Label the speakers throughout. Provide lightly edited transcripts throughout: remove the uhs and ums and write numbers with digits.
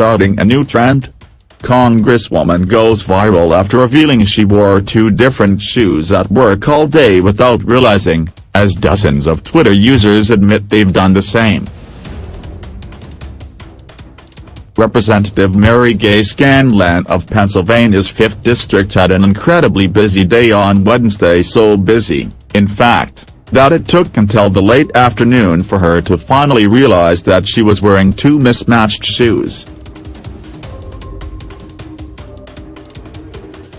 Speaker 1: starting a new trend? Congresswoman goes viral after revealing she wore two different shoes at work all day without realizing, as dozens of Twitter users admit they've done the same. Representative Mary Gay Scanlan of Pennsylvania's 5th District had an incredibly busy day on Wednesday, so busy, in fact, that it took until the late afternoon for her to finally realize that she was wearing two mismatched shoes.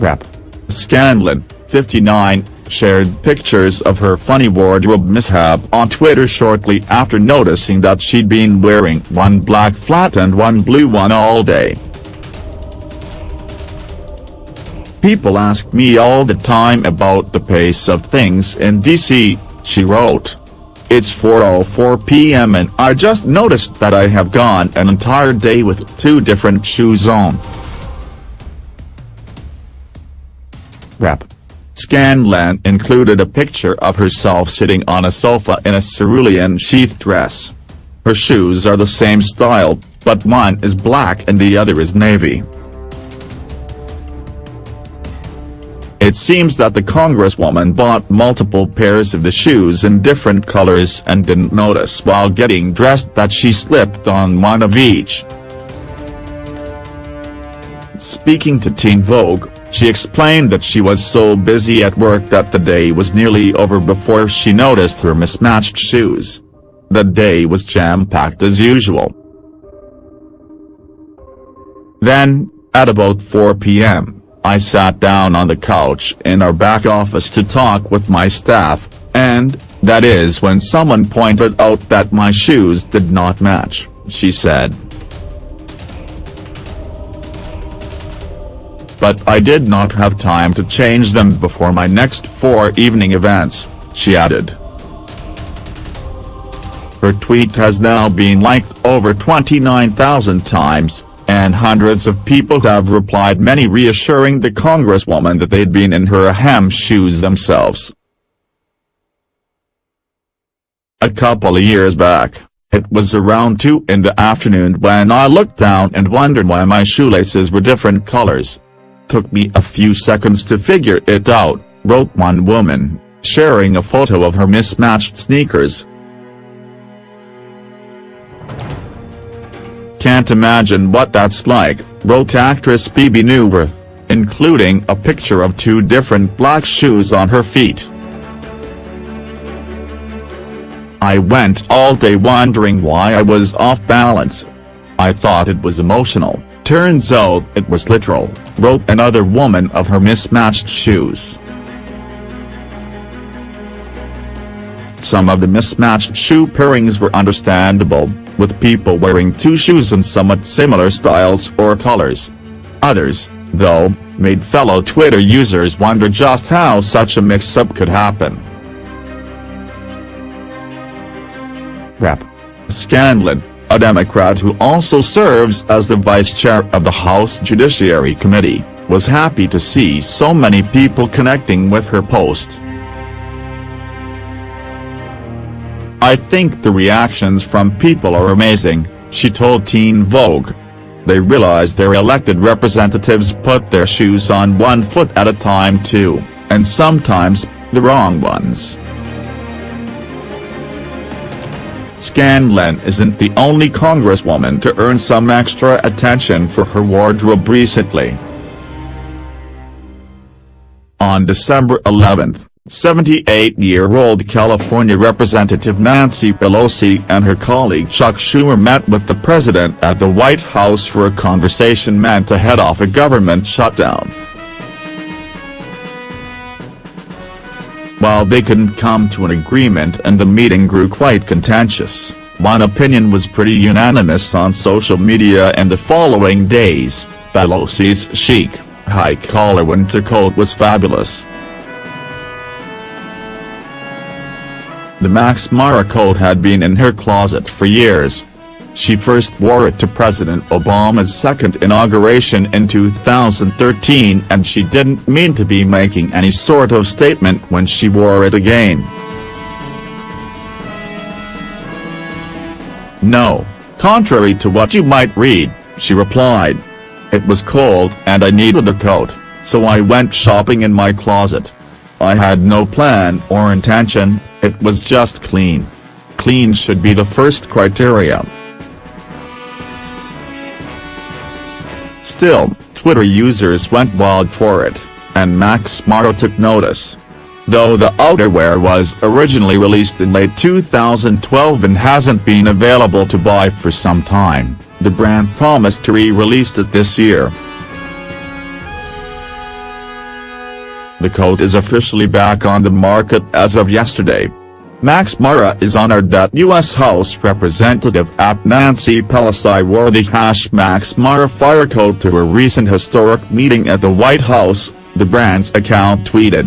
Speaker 1: Rep. Scanlan, 59, shared pictures of her funny wardrobe mishap on Twitter shortly after noticing that she'd been wearing one black flat and one blue one all day. "People ask me all the time about the pace of things in DC," she wrote. "It's 4:04 p.m. and I just noticed that I have gone an entire day with two different shoes on." Rep. Scanlan included a picture of herself sitting on a sofa in a cerulean sheath dress. Her shoes are the same style, but one is black and the other is navy. It seems that the Congresswoman bought multiple pairs of the shoes in different colors and didn't notice while getting dressed that she slipped on one of each. Speaking to Teen Vogue, she explained that she was so busy at work that the day was nearly over before she noticed her mismatched shoes. The day was jam-packed as usual. Then, at about 4 p.m., I sat down on the couch in our back office to talk with my staff, and, that is when someone pointed out that my shoes did not match, she said. "But I did not have time to change them before my next 4 evening events," she added. Her tweet has now been liked over 29,000 times, and hundreds of people have replied, many reassuring the Congresswoman that they'd been in her ahem shoes themselves. A couple of years back, it was around 2 in the afternoon when I looked down and wondered why my shoelaces were different colors. "Took me a few seconds to figure it out," wrote one woman, sharing a photo of her mismatched sneakers. "Can't imagine what that's like," wrote actress Bebe Neuwirth, including a picture of two different black shoes on her feet. "I went all day wondering why I was off balance. I thought it was emotional. Turns out it was literal," wrote another woman of her mismatched shoes. Some of the mismatched shoe pairings were understandable, with people wearing two shoes in somewhat similar styles or colors. Others, though, made fellow Twitter users wonder just how such a mix-up could happen. Rep. Scanlan, a Democrat who also serves as the vice chair of the House Judiciary Committee, was happy to see so many people connecting with her post. "I think the reactions from people are amazing," she told Teen Vogue. "They realize their elected representatives put their shoes on one foot at a time too, and sometimes, the wrong ones." Scanlan isn't the only Congresswoman to earn some extra attention for her wardrobe recently. On December 11, 78-year-old California Representative Nancy Pelosi and her colleague Chuck Schumer met with the president at the White House for a conversation meant to head off a government shutdown. While they couldn't come to an agreement and the meeting grew quite contentious, one opinion was pretty unanimous on social media in the following days: Pelosi's chic, high-collar winter coat was fabulous. The Max Mara coat had been in her closet for years. She first wore it to President Obama's second inauguration in 2013, and she didn't mean to be making any sort of statement when she wore it again. No, contrary to what you might read, she replied. It was cold and I needed a coat, so I went shopping in my closet. I had no plan or intention, it was just clean. Clean should be the first criteria. Still, Twitter users went wild for it, and Max Mara took notice. Though the outerwear was originally released in late 2012 and hasn't been available to buy for some time, the brand promised to re-release it this year. The coat is officially back on the market as of yesterday. Max Mara is honored that U.S. House Representative Nancy Pelosi wore the #Max Mara fire coat to a recent historic meeting at the White House, the brand's account tweeted.